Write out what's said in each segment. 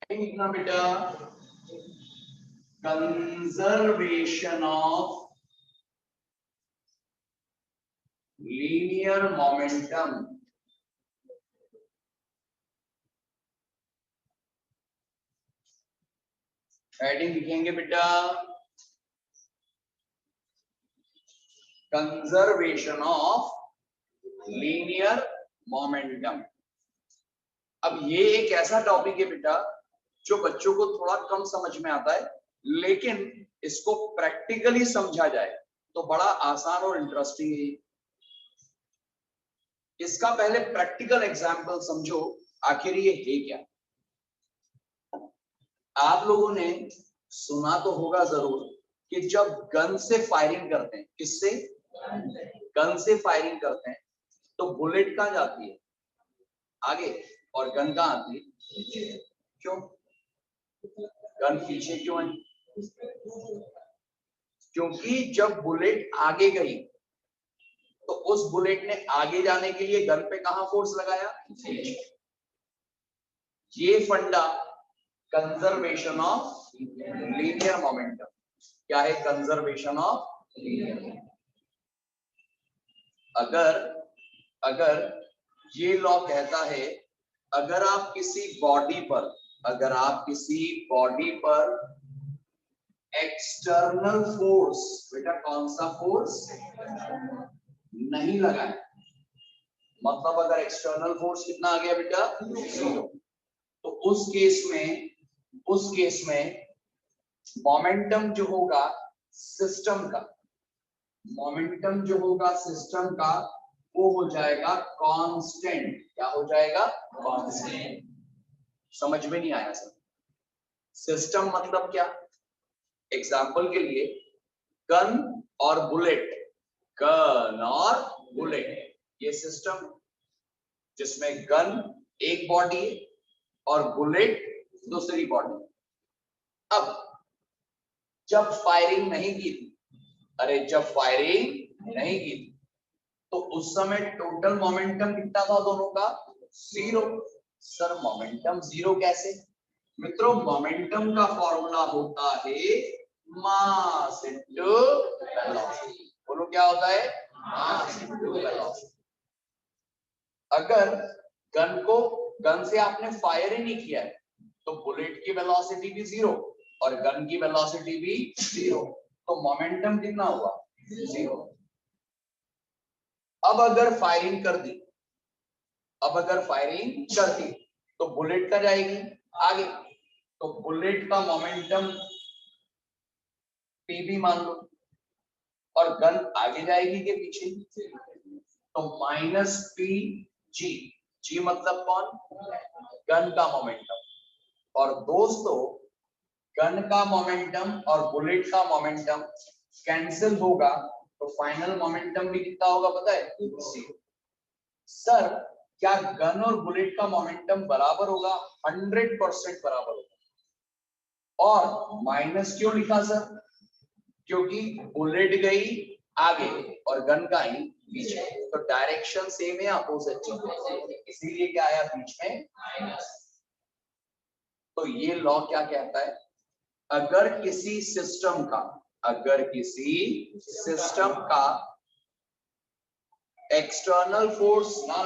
लिखना बेटा, conservation of linear momentum. Heading लिखेंगे बेटा, कंजर्वेशन ऑफ लीनियर मोमेंटम। अब ये एक ऐसा टॉपिक है बेटा जो बच्चों को थोड़ा कम समझ में आता है, लेकिन इसको प्रैक्टिकली समझा जाए तो बड़ा आसान और इंटरेस्टिंग है। इसका पहले प्रैक्टिकल एग्जाम्पल समझो, आखिर ये है क्या। आप लोगों ने सुना तो होगा जरूर कि जब गन से फायरिंग करते हैं, किससे, गन से फायरिंग करते हैं, तो बुलेट कहां जाती है, आगे, और गन कहां आती है, क्यों, गन पीछे क्यों है, क्योंकि जब बुलेट आगे गई तो उस बुलेट ने आगे जाने के लिए गन पे कहां फोर्स लगाया, ये फंडा कंजर्वेशन ऑफ लीनियर मोमेंटम। क्या है कंजर्वेशन ऑफ लीनियर। अगर ये लॉ कहता है, अगर आप किसी बॉडी पर एक्सटर्नल फोर्स, बेटा कौन सा फोर्स नहीं लगाए, मतलब अगर एक्सटर्नल फोर्स कितना आ गया बेटा, 0, तो उस केस में मोमेंटम जो होगा सिस्टम का, वो हो जाएगा कांस्टेंट। क्या हो जाएगा, कांस्टेंट। समझ में नहीं आया सर, सिस्टम मतलब क्या। एग्जाम्पल के लिए गन और बुलेट, ये सिस्टम जिसमें गन एक बॉडी और बुलेट दूसरी बॉडी। अब जब फायरिंग नहीं की थी, तो उस समय टोटल मोमेंटम कितना था दोनों का, 0। सर मोमेंटम 0 कैसे, मित्रों मोमेंटम का फॉर्मूला होता है मास इनटू वेलोसिटी। बोलो क्या होता है, मास इनटू वेलोसिटी। अगर गन से आपने फायर ही नहीं किया है तो बुलेट की वेलोसिटी भी 0 और गन की वेलोसिटी भी 0, तो मोमेंटम कितना हुआ, 0। अब अगर फायरिंग कर दी तो बुलेट का जाएगी आगे, तो बुलेट का मोमेंटम पी मान लो, और गन आगे जाएगी के पीछे, तो माइनस पी जी मतलब कौन, गन का मोमेंटम। और दोस्तों गन का मोमेंटम और बुलेट का मोमेंटम कैंसिल होगा, तो फाइनल मोमेंटम भी कितना होगा पता है, 0। सर क्या गन और बुलेट का मोमेंटम बराबर होगा, 100% बराबर होगा। और माइनस क्यों लिखा सर, क्योंकि बुलेट गई आगे और गन का ही पीछे, तो डायरेक्शन सेम है, अपोजिट चीज, इसीलिए क्या आया बीच में माइनस। तो ये लॉ क्या कहता है, अगर किसी सिस्टम का एक्सटर्नल फोर्स ना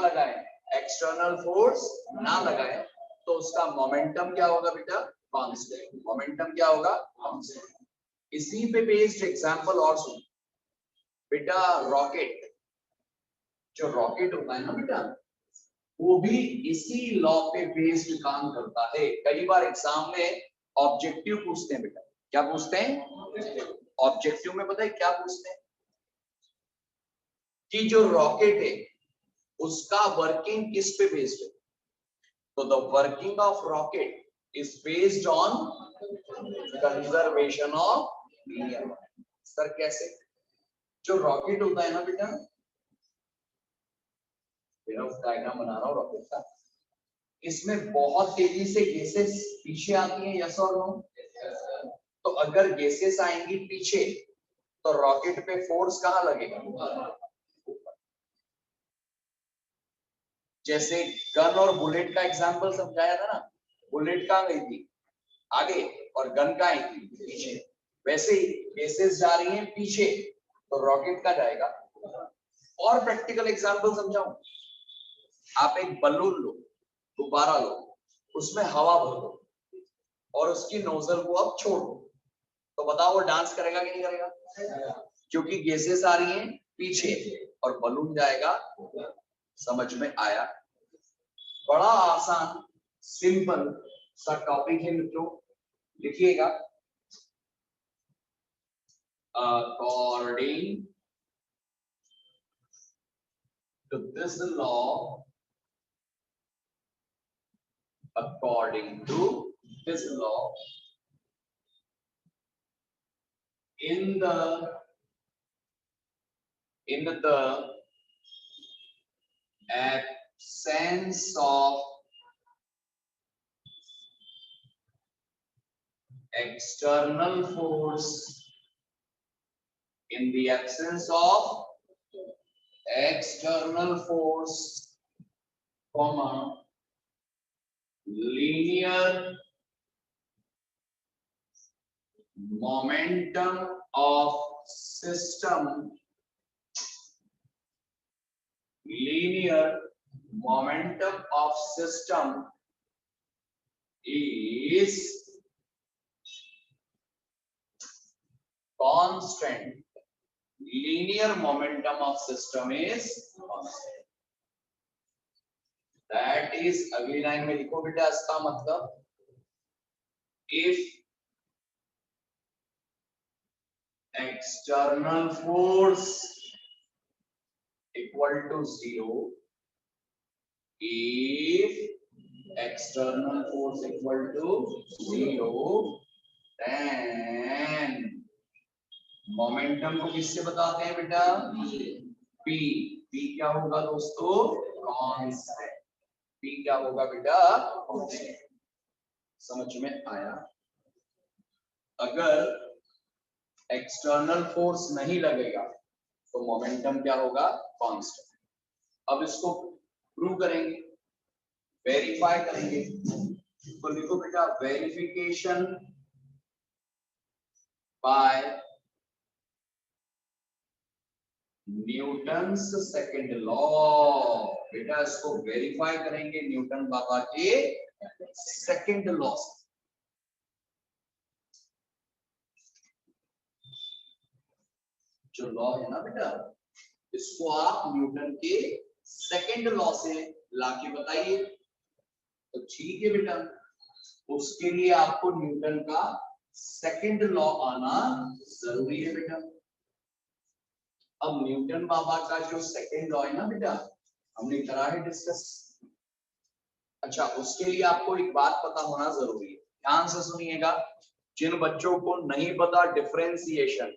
लगाए, तो उसका मोमेंटम क्या होगा बेटा, कांस्टेंट। मोमेंटम क्या होगा, कांस्टेंट। इसी पे बेस्ड एग्जांपल और सुन बेटा, जो रॉकेट होता है ना बेटा, वो भी इसी लॉ पे बेस्ड काम करता है। कई बार एग्जाम में ऑब्जेक्टिव पूछते हैं बेटा, क्या पूछते हैं, ऑब्जेक्टिव में पता है क्या पूछते हैं, कि जो रॉकेट है उसका वर्किंग किस पे बेस्ड है, तो the working of rocket is based on conservation of linear momentum. Sir कैसे, जो रॉकेट होता है ना बेटा, डायग्राम बना रहा हूं रॉकेट का, इसमें बहुत तेजी से गैसेस पीछे आती हैं, यस और नो। तो अगर गैसेस आएंगी पीछे तो रॉकेट पे फोर्स कहां लगेगा, जैसे गन और बुलेट का एग्जांपल समझाया था ना, बुलेट कहां गई थी, आगे और गन का आएगी पीछे। वैसे ही गैसेस जा रही हैं पीछे तो रॉकेट का जाएगा। और प्रैक्टिकल एग्जांपल समझाऊं, आप एक बलून लो, गुब्बारा लो, उसमें हवा भर दो और उसकी नोजल को अब छोड़ दो, तो बताओ वो डांस करेगा कि नहीं करेगा? क्योंकि गैसेस आ रही हैं पीछे और बलून जाएगा। समझ में आया? बड़ा आसान सिंपल सा टॉपिक है मित्रों, लिखिएगा। According to this law, according to this law, in the absence of external force, in the absence of external force, comma, linear momentum of system, linear momentum of system is constant. Linear momentum of system is constant. That is, अगली line में लिखो बेटा इसका मतलब, if external force equal to 0, if external force equal to 0, then momentum को किससे बताते हैं बेटा? P. P क्या होगा दोस्तों? कांस्टेंट। P क्या होगा बेटा? कांस्टेंट। समझ में आया? अगर एक्सटर्नल फोर्स नहीं लगेगा तो मोमेंटम क्या होगा? कांस्टेंट। अब इसको प्रूव करेंगे, वेरीफाई करेंगे, तो लिखो बेटा verification bye Newton's second law. बेटा इसको वेरीफाई करेंगे न्यूटन बाबा के सेकंड लॉ से। जो लॉ है ना बेटा, इसको आप न्यूटन के सेकंड लॉ से लाके बताइए। तो ठीक है बेटा, उसके लिए आपको न्यूटन का सेकंड लॉ आना जरूरी है बेटा। अब न्यूटन बाबा का जो सेकंड लॉ है ना बेटा, हमने करा है डिस्कस। अच्छा, उसके लिए आपको एक बात पता होना जरूरी है, ध्यान से सुनिएगा। जिन बच्चों को नहीं पता डिफरेंशिएशन,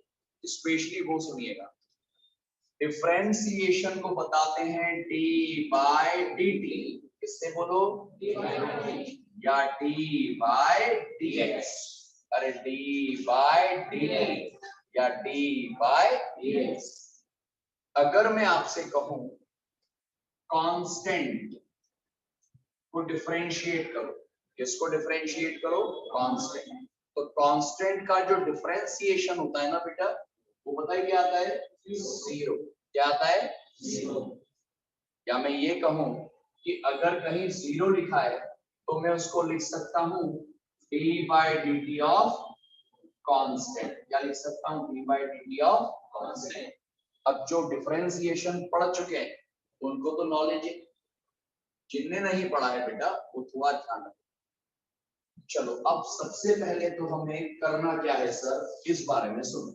स्पेशली वो सुनिएगा। डिफरेंशिएशन को बताते हैं डी बाय डी टी। किससे बोलो? या डी बाय डी एक्स। अरे डी बाय डी टी या डी बाय डी एक्स। अगर मैं आपसे कहूं कांस्टेंट को डिफरेंशिएट करो, किसको डिफरेंशिएट करो? कांस्टेंट। तो कांस्टेंट का जो डिफरेंशिएशन होता है ना बेटा, वो पता है क्या आता है? जीरो। क्या आता है? जीरो। या मैं ये कहूं कि अगर कहीं जीरो लिखा है तो मैं उसको लिख सकता हूं D by D T of constant. क्या लिख सकता हूं? D by D T of constant. अब जो डिफरेंशिएशन पढ़ चुके हैं उनको तो नॉलेज है, जिनने नहीं पढ़ा है बेटा वो थोड़ा ध्यान रखो। चलो, अब सबसे पहले तो हमें करना क्या है सर, इस बारे में सुनो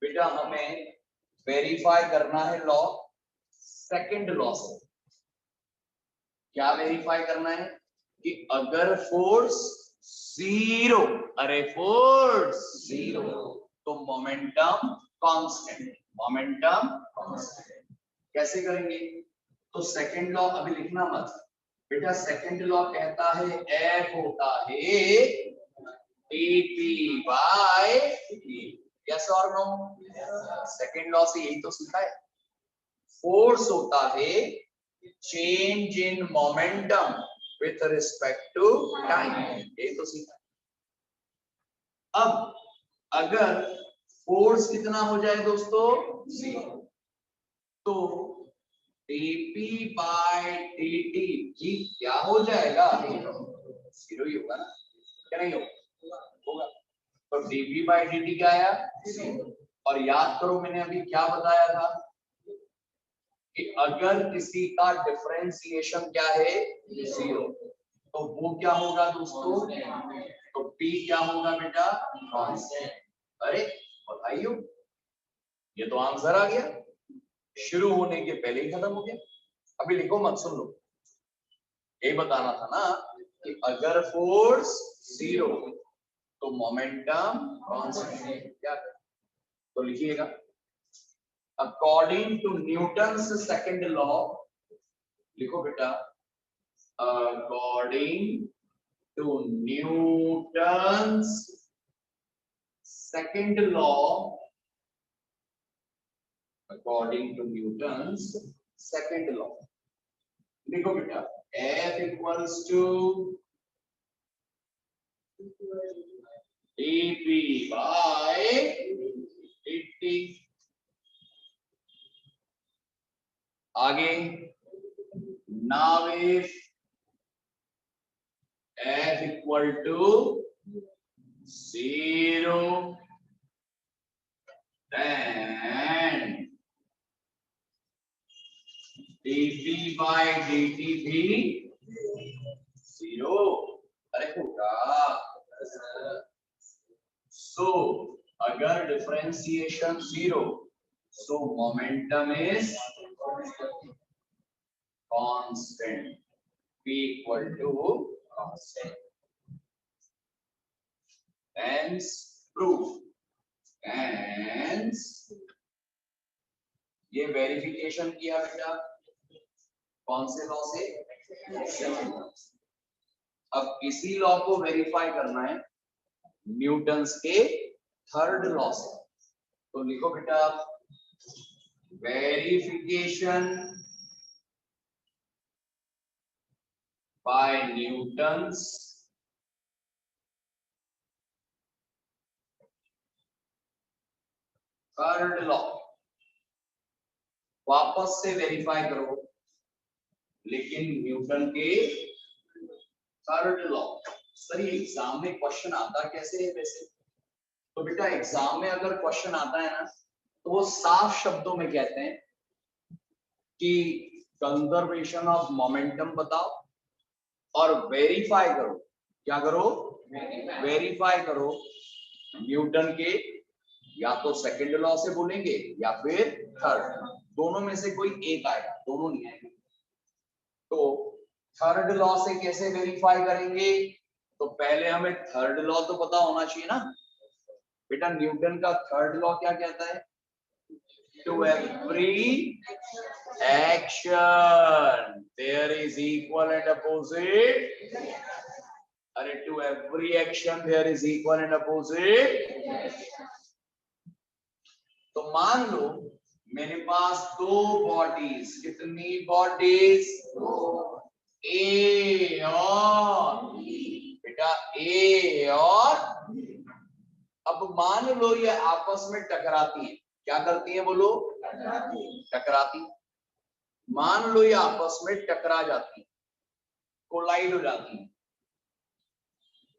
बेटा। हमें वेरीफाई करना है लॉ सेकंड लॉ से। क्या वेरीफाई करना है? कि अगर फोर्स जीरो, अरे फोर्स जीरो, तो मोमेंटम कांस्टेंट। मोमेंटम कांस्टेंट कैसे करेंगे? तो सेकंड लॉ अभी लिखना मत बेटा। सेकंड लॉ कहता है एफ होता है dt बाय dt। यस और नो? सेकंड लॉ से यही तो सीखा है। फोर्स होता है change in momentum with respect to time, ये तो सीखा। अब अगर फोर्स कितना हो जाए दोस्तों 0, तो dp बाय dt जी क्या हो जाएगा 0 ही होगा ना, क्या नहीं होगा? तो dp बाय dt क्या आया 0। और याद करो मैंने अभी क्या बताया था कि अगर किसी का डिफरेंशिएशन क्या है 0, तो वो क्या होगा दोस्तों, तो p क्या होगा बेटा कांस्टेंट। अरे बताइयो, ये तो आंसर आ गया, शुरू होने के पहले ही खत्म हो गया। अभी लिखो मत, सुन लो, ये बताना था ना कि अगर फोर्स 0 तो मोमेंटम कांस्टेंट क्या है, तो लिखिएगा according to Newton's second law, लिखो बेटा according to Newton's second law, according to Newton's second law, देखो बेटा F equals to dp by dt। आगे now if F equal to 0 then dp by dt भी 0। अरे होगा, सो अगर differentiation 0, so momentum is constant, p equal to constant, hence proof, hence ये verification किया बेटा कौन से लॉ से, अब इसी लॉ को वेरीफाई करना है न्यूटन्स के थर्ड लॉ से, तो लिखो बेटा verification bye Newton's third law, वापस से वेरीफाई करो लेकिन न्यूटन के थर्ड लॉ। सर ये एग्जाम में क्वेश्चन आता कैसे है वैसे, तो बेटा एग्जाम में अगर क्वेश्चन आता है ना तो वो साफ शब्दों में कहते हैं कि कंजर्वेशन ऑफ मोमेंटम बताओ और वेरीफाई करो, क्या करो वेरीफाई करो न्यूटन के या तो सेकंड लॉ से बोलेंगे या फिर थर्ड, दोनों में से कोई एक आएगा, दोनों नहीं आएंगे। तो थर्ड लॉ से कैसे वेरीफाई करेंगे, तो पहले हमें थर्ड लॉ तो पता होना चाहिए ना बेटा, न्यूटन का थर्ड लॉ क्या कहता है, to every action there is equal and opposite, अरे to every action there is equal and opposite. तो मान लो मेरे पास दो बॉडीज, कितनी बॉडीज, ए और बेटा ए और, अब मान लो ये आपस में टकराती हैं, क्या करती हैं बोलो, टकराती, मान लो ये आपस में टकरा जाती, कोलाइड हो जाती,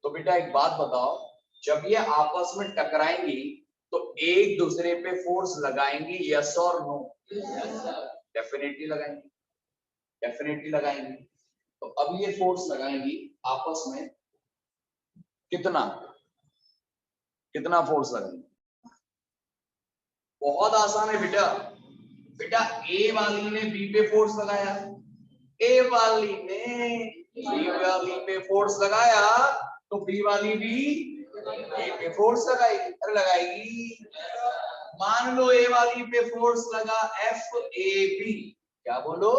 तो बेटा एक बात बताओ, जब ये आपस में टकराएंगी तो एक दूसरे पे फोर्स लगाएंगी, यस और नो, डेफिनेटली लगाएंगी, डेफिनेटली लगाएंगी। तो अब ये फोर्स लगाएंगी आपस में, कितना कितना फोर्स लगाएंगे, बहुत आसान है बेटा, बेटा ए वाली ने बी पे फोर्स लगाया, ए वाली ने बी वाली पे फोर्स लगाया, तो बी वाली भी ए पे फोर्स लगाएगी, अरे लगाएगी। मान लो ए वाली पे फोर्स लगा एफ ए बी, क्या बोलो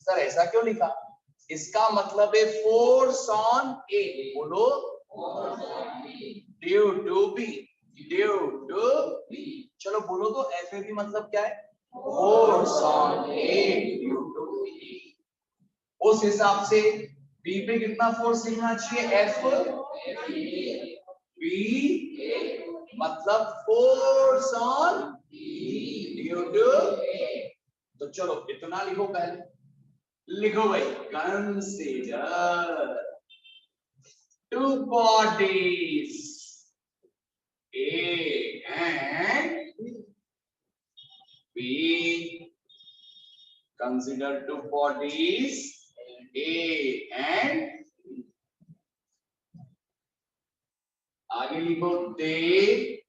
सर ऐसा क्यों लिखा, इसका मतलब है फोर्स ऑन ए, बोलो due to B, due to B, चलो बोलो तो एफ ए बी मतलब क्या है, force on A due to B. उस हिसाब से बी पे कितना फोर्स लिखना चाहिए, एफ, बी मतलब फोर्स ऑन ड्यू टू। तो चलो इतना लिखो पहले, लिखो भाई consider two bodies A and B. Consider two bodies A and B. आगे लिखो they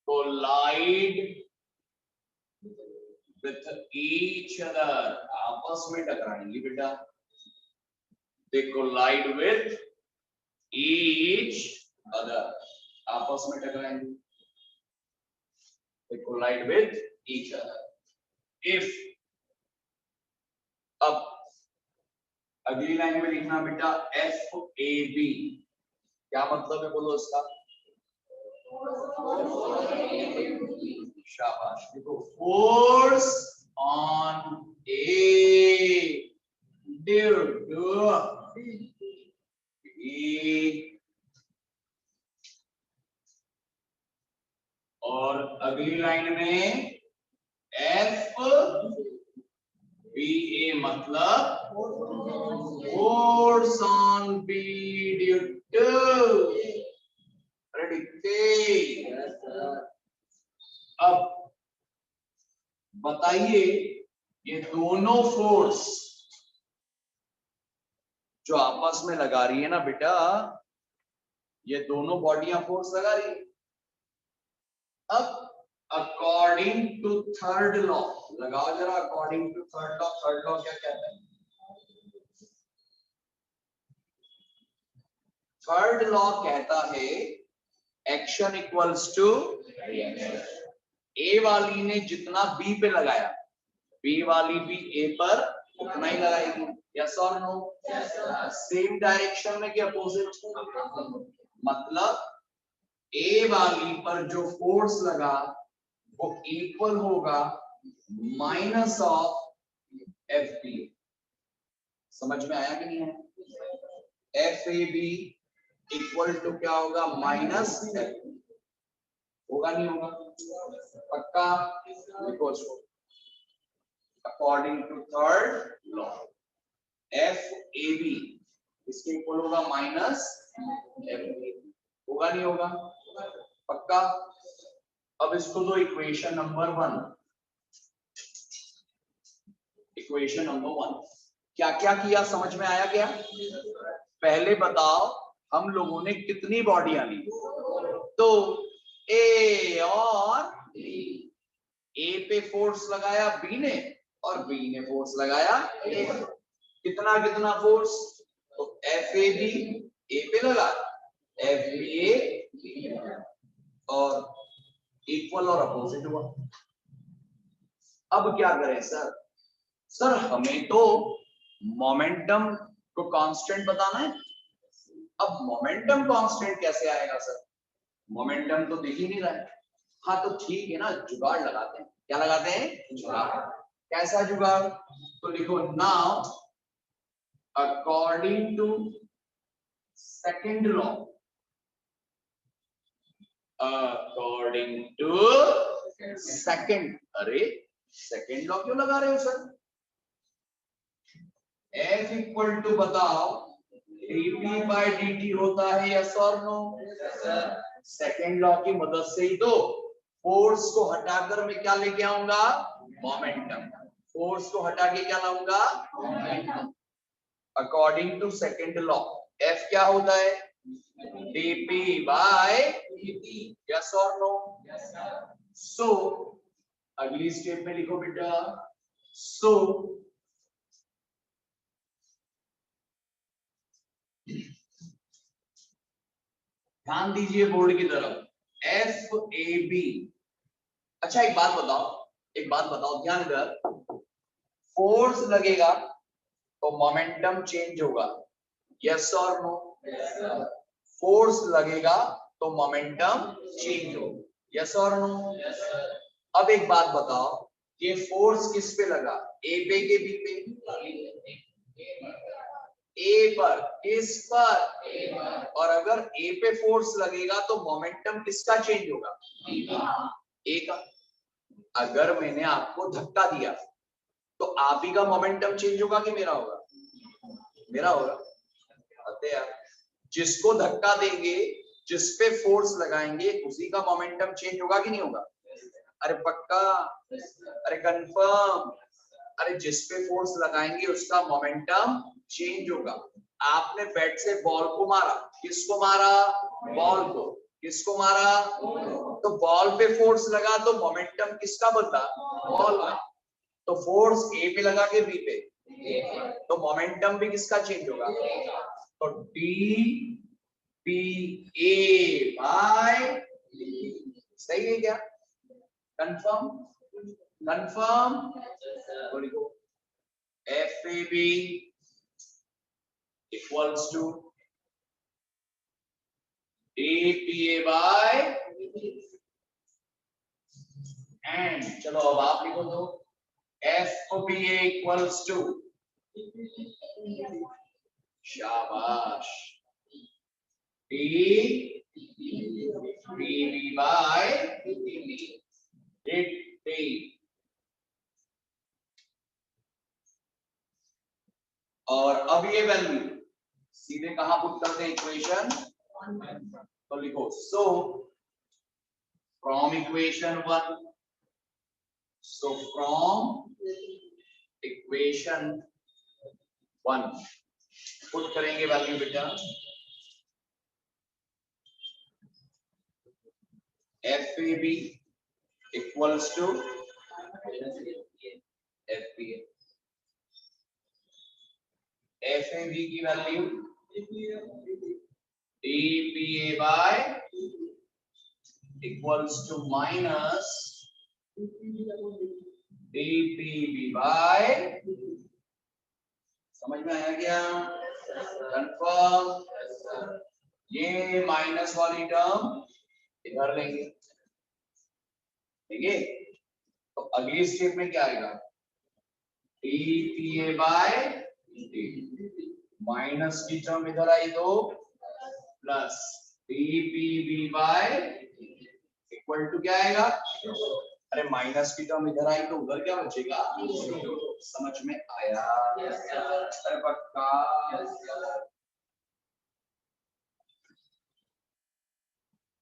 collide with each other. आपस में टकराएंगे बेटा। They collide with each other. आपस में टकराएंगे। They collide with each other. If अब अगली लाइन में लिखना बेटा FAB, क्या मतलब है बोलो इसका? शाबाश, देखो force on A due to B, और अगली लाइन में FBA मतलब force on B due to. Ready? अब बताइए ये दोनों फोर्स जो आपस में लगा रही है ना बेटा, ये दोनों बॉडियां फोर्स लगा रही है। अब अकॉर्डिंग टू थर्ड लॉ लगाओ जरा, अकॉर्डिंग टू थर्ड लॉ क्या कहता है? थर्ड लॉ कहता है एक्शन इक्वल्स टू रिएक्शन। ए वाली ने जितना बी पे लगाया, बी वाली भी ए पर उतना ही लगाएगी। यस और नो? सेम डायरेक्शन में कि अपोजिट? मतलब ए वाली पर जो फोर्स लगा वो इक्वल होगा माइनस ऑफ एफ बी। समझ में आया कि नहीं है? F A B equal to क्या होगा? Minus F. होगा नहीं होगा? पक्का? लिखो इसको, according to third law F A B इसके इक्वल होगा माइनस एफ बी। होगा नहीं होगा? पक्का? अब इसको दो इक्वेशन नंबर 1। इक्वेशन नंबर 1 क्या क्या किया, समझ में आया क्या? पहले बताओ हम लोगों ने कितनी बॉडियां ली? तो ए और बी। ए पे फोर्स लगाया बी ने और बी ने फोर्स लगाया ए। कितना कितना फोर्स? तो एफ ए बी ए पे लगा, एफ बी ए और इक्वल और अपोजिट हुआ। अब क्या करें सर? सर हमें तो मोमेंटम को कांस्टेंट बताना है। अब मोमेंटम कांस्टेंट कैसे आएगा सर? मोमेंटम तो दिख ही नहीं रहा है। हाँ तो ठीक है ना, जुगाड़ लगाते हैं। क्या लगाते हैं? जुगाड़। कैसा जुगाड़? तो लिखो now according to second law, according to second. अरे सेकंड लॉ क्यों लगा रहे हो सर? F इक्वल टू बताओ dp बाय dt होता है, यस और नो? सेकंड लॉ की मदद से ही तो फोर्स को हटाकर मैं क्या लेके आऊंगा? मोमेंटम। फोर्स को हटा के क्या लाऊंगा? Momentum. According to second law F क्या होता है? dp बाय dt, यस और नो? सो अगली स्टेप में लिखो बेटा, सो ध्यान दीजिए बोर्ड की तरफ, एफ ए बी। अच्छा एक बात बताओ ध्यान कर, फोर्स लगेगा तो मोमेंटम चेंज होगा, यस और नो? फोर्स लगेगा तो मोमेंटम चेंज होगा, यस और नो? अब एक बात बताओ, ये फोर्स किस पे लगा? ए पे के बी पे? ए पर, किस पर? और अगर ए पे फोर्स लगेगा तो मोमेंटम किसका चेंज होगा? ए का। अगर मैंने आपको धक्का दिया तो आप ही का मोमेंटम चेंज होगा कि मेरा होगा? मेरा होगा। अरे यार, जिसको धक्का देंगे, जिस पे फोर्स लगाएंगे, उसी का मोमेंटम चेंज होगा कि नहीं होगा? अरे पक्का, अरे कंफर्म। अरे जिस पे फोर्स लगाएंगे उसका मोमेंटम चेंज होगा। आपने बैट से बॉल को मारा, किसको मारा? बॉल को। किसको मारा? तो बॉल पे फोर्स लगा तो मोमेंटम किसका बदला? बॉल का। तो फोर्स ए पे लगा के बी पे, तो मोमेंटम भी किसका चेंज होगा? तो डी पी ए बाय, सही है क्या? कंफर्म? कंफर्म? तो लिखो F A B equals to D P A by, and चलो अब आप लिखो दो F B A equals to, शाबाश, D P B by D. और अब ये वैल्यू सीधे कहां पुट करते हैं? इक्वेशन। तो लिखो so from equation 1, so from equation 1 put करेंगे वैल्यू बेटा, F A B equals to F P A. F A B की value D P A by equals to minus D P B by, समझ में आया क्या? Confirm? ये minus वाली term इधर लेंगे, ठीक है? तो अगली स्टेप में क्या आएगा? D P A by D, minus की टर्म इधर आई तो plus D P B by equal to क्या आएगा? अरे माइनस की टर्म इधर आई तो उधर क्या बचेगा? समझ में आया? अरे पक्का?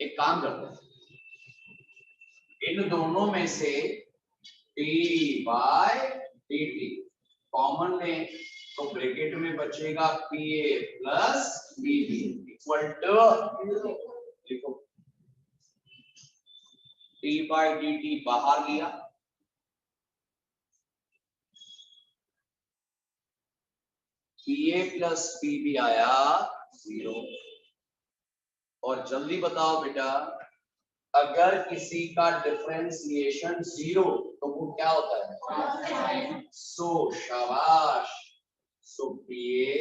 एक काम करते हैं, इन दोनों में से D by D T common ले तो ब्रैकेट में बचेगा P A plus B B equal to, लिखो डी बाय डी टी बाहर लिया, P A plus P B आया 0। और जल्दी बताओ बेटा, अगर किसी का डिफरेंशिएशन 0 तो वो क्या होता है? सो शाबाश, so P A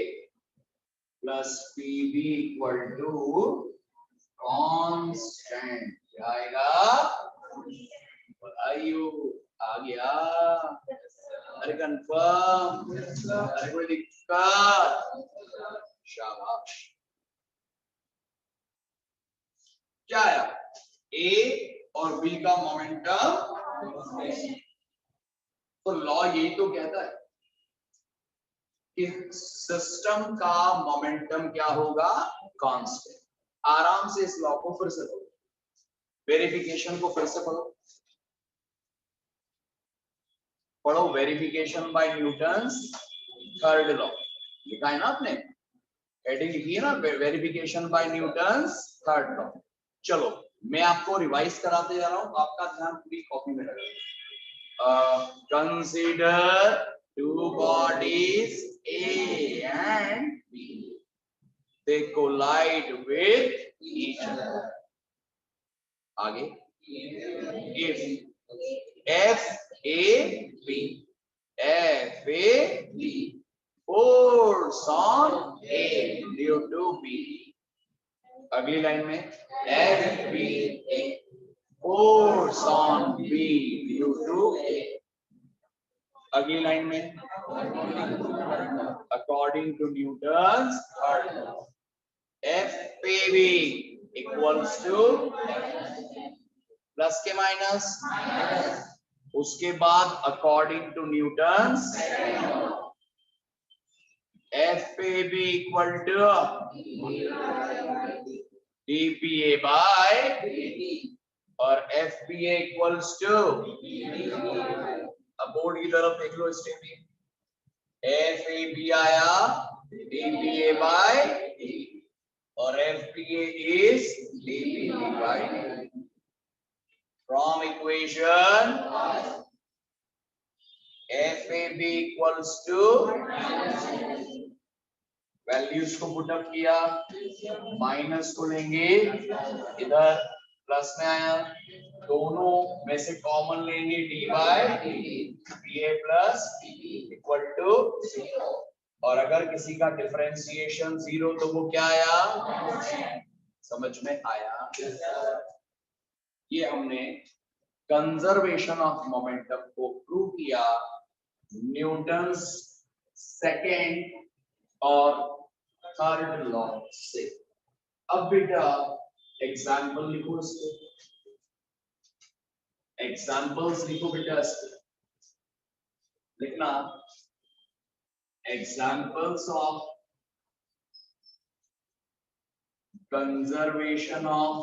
plus P B equal to constant, क्या आएगा? बताइयो, आ गया? अरे कंफर्म? अरे कोई दिक्कत? शाबाश। क्या आया? ए और बी का मोमेंटम। तो लॉ यही तो कहता है कि सिस्टम का मोमेंटम क्या होगा? कांस्टेंट। आराम से इस लॉ को फिर से पढ़ो, वेरिफिकेशन को फिर से पढ़ो, verification bye Newton's third law लिखा है ना आपने, हेडिंग लिखी है ना, verification bye Newton's third law. चलो मैं आपको रिवाइज कराते जा रहा हूं, आपका ध्यान पूरी कॉपी में लगा। Consider two bodies A and B, they collide with each other. आगे if F A B, F A B force on A due to B, अगली लाइन में F B A force on B due to A, अगली line में according to Newton's third law. FPV equals to plus के minus, उसके बाद according to Newton's FPV equal to dPA by और FPA equals to अब board की तरफ देख लो स्टेप में FAB आया dPA by और FPA is dPB by from equation FAB equals to values को पुट अप किया माइनस को लेंगे इधर प्लस में आया दोनों में से कॉमन लेंगे D by P A plus equal to 0 और अगर किसी का डिफरेंशिएशन 0 तो वो क्या आया समझ में आया। ये हमने कंजर्वेशन ऑफ मोमेंटम को प्रूव किया न्यूटन्स सेकेंड और थर्ड लॉ से। अब बेटा एग्जाम्पल लिखो इसके, एग्जाम्पल्स लिखो बेटा इसके, लिखना examples of conservation of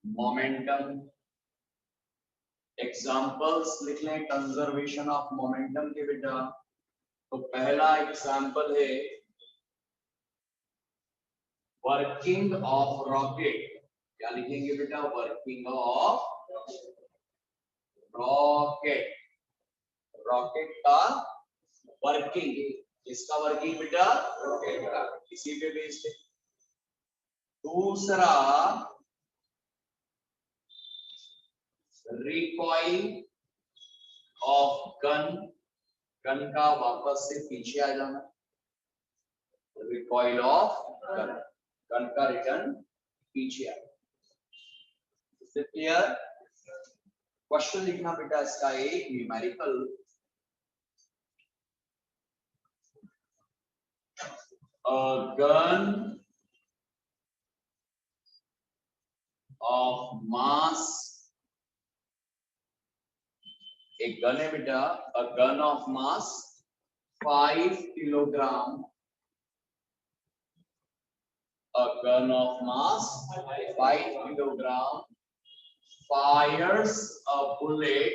momentum. Examples लिख लें कंजर्वेशन ऑफ मोमेंटम के बेटा। तो पहला एग्जाम्पल है वर्किंग ऑफ रॉकेट। क्या लिखेंगे बेटा वर्किंग ऑफ रॉकेट। रॉकेट का वर्किंग, किसका वर्किंग बेटा रॉकेट का, इसी पे बेस्ड है। दूसरा रिकॉइल ऑफ गन, गन का वापस से पीछे आ जाना, रिकॉइल ऑफ गन, गन का रिटर्न पीछे आ। क्लियर? क्वेश्चन लिखना बेटा इसका एक न्यूमेरिकल गन ऑफ मास, एक गन है बेटा a gun of mass 5 kilogram, a gun of mass 5 kilogram fires a bullet,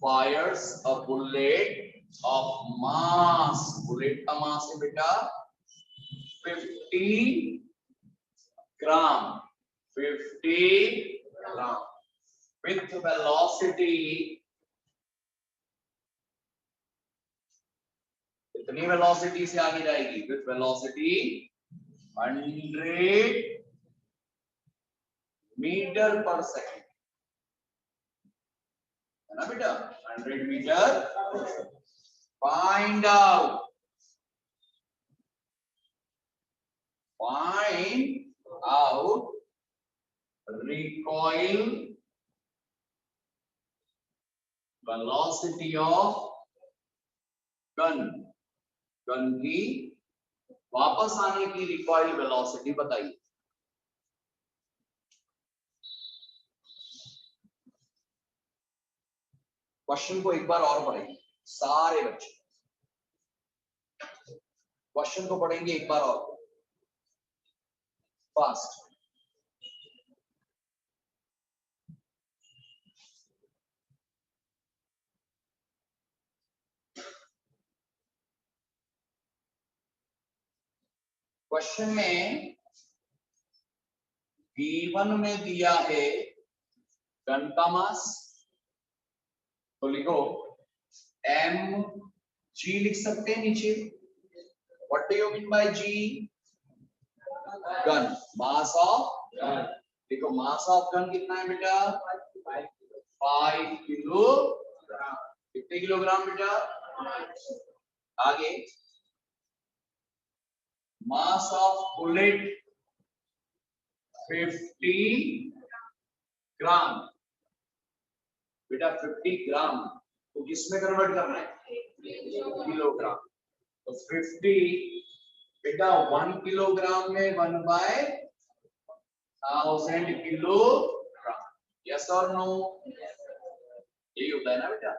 fires a bullet of mass, bullet का मास है बेटा 50 ग्राम, 50 ग्राम with velocity, कितनी वेलोसिटी से आगे जाएगी विथ वेलोसिटी 100 मीटर पर सेकंड, है ना बेटा 100 metre. Find out recoil velocity of gun, gun की वापस आने की रिकॉइल वेलोसिटी बताइए। क्वेश्चन को एक बार और पढ़ेंगे सारे बच्चे, क्वेश्चन को पढ़ेंगे एक बार और फास्ट। क्वेश्चन में गिवन में दिया है गन का मास, तो लिखो एम जी लिख सकते हैं नीचे। What do you mean by G? Gun, mass of gun. देखो मास ऑफ गन कितना है बेटा 5 किलोग्राम। कितने किलोग्राम बेटा? आगे मास ऑफ बुलेट 50 ग्राम। बेटा 50 ग्राम तो किसमें कन्वर्ट करना है, किलोग्राम। तो 50 बेटा 1 किलोग्राम में 1/1000 किलोग्राम, यस और नो, यही होता है ना बेटा।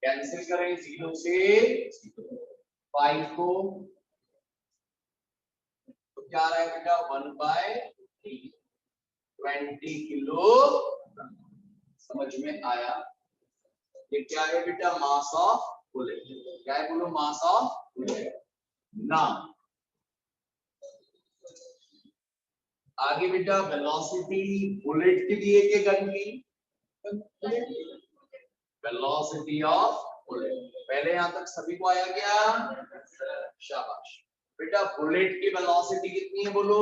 कैंसिल करें 0 से 5 को, तो क्या आ रहा है बेटा 1/20 किलो। समझ में आया? ये क्या है बेटा, मास ऑफ बुलेट। क्या है बोलो, मास ऑफ बुलेट। ना आगे बेटा वेलोसिटी बुलेट की दिए के गन की, वेलोसिटी ऑफ बुलेट। पहले यहां तक सभी को आया क्या? शाबाश बेटा। बुलेट की वेलोसिटी कितनी है बोलो,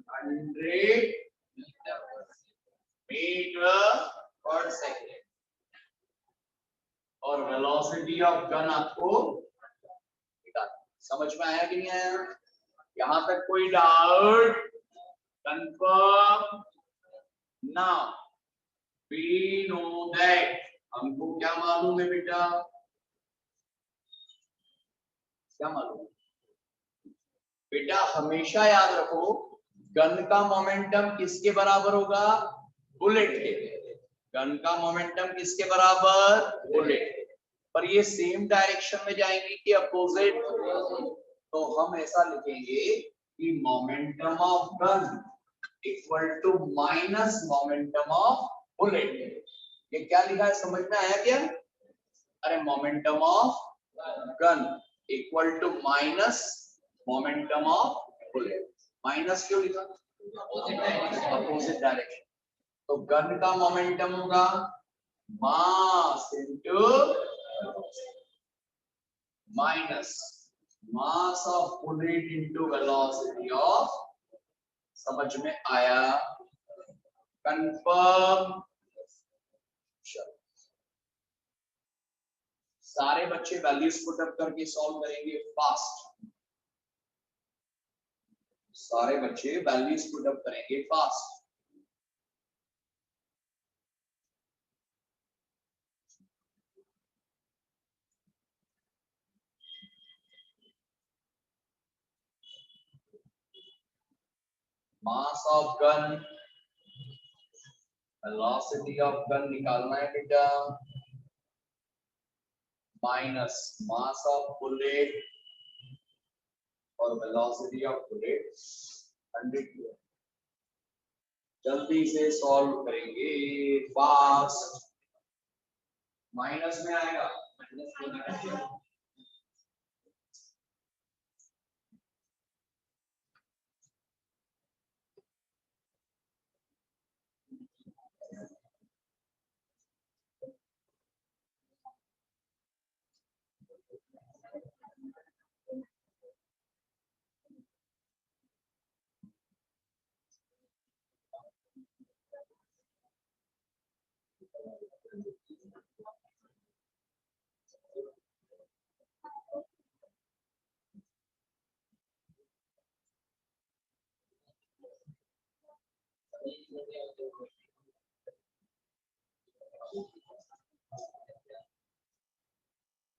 100 मीटर पर सेकेंड। और वेलोसिटी ऑफ गन आपको निकालना। समझ में आया कि नहीं आया? यहां तक कोई doubt? Confirm? Now we know that, हमको क्या मालूम है बेटा, क्या मालूम बेटा? हमेशा याद रखो गन का मोमेंटम किसके बराबर होगा, बुलेट के। गन का मोमेंटम किसके बराबर, बुलेट के। पर ये सेम डायरेक्शन में जाएंगे कि अपोजिट? तो हम ऐसा लिखेंगे कि momentum of gun equal to minus momentum of bullet. ये क्या लिखा है, समझ में आया क्या? अरे momentum of gun equal to minus momentum of bullet. माइनस क्यों लिखा, अपोजिट डायरेक्शन। तो गन का मोमेंटम होगा mass into minus mass of bullet into velocity of. समझ में आया? कंफर्म? सारे बच्चे वैल्यूज पुट अप करके सॉल्व करेंगे फास्ट। सारे बच्चे वैल्यूज पुट अप करेंगे fast. Mass of gun, velocity of gun निकालना है बेटा, माइनस मास ऑफ बुलेट और वेलोसिटी ऑफ बुलेट 100। जल्दी से सॉल्व करेंगे फास्ट। माइनस में आएगा,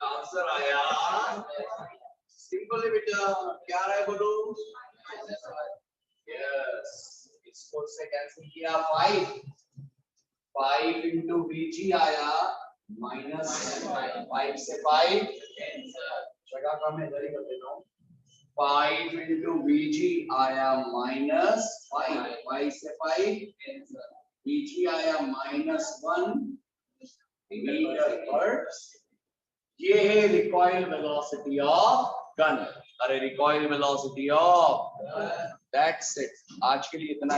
आंसर आया। सिंपल है बेटा, क्या रहा है बोलो, यस। इसको से कैंसिल किया 5 इंटू वीजी आया माइनस 5 से 5 जगह का मैं इधर ही कर देता हूँ। 5 इंटू वीजी आया -5, 5 से 5 वीजी आया -1 मीटर पर। ये है रिकॉइल वेलोसिटी ऑफ गन। अरे recoil velocity of, that's it. आज के लिए इतना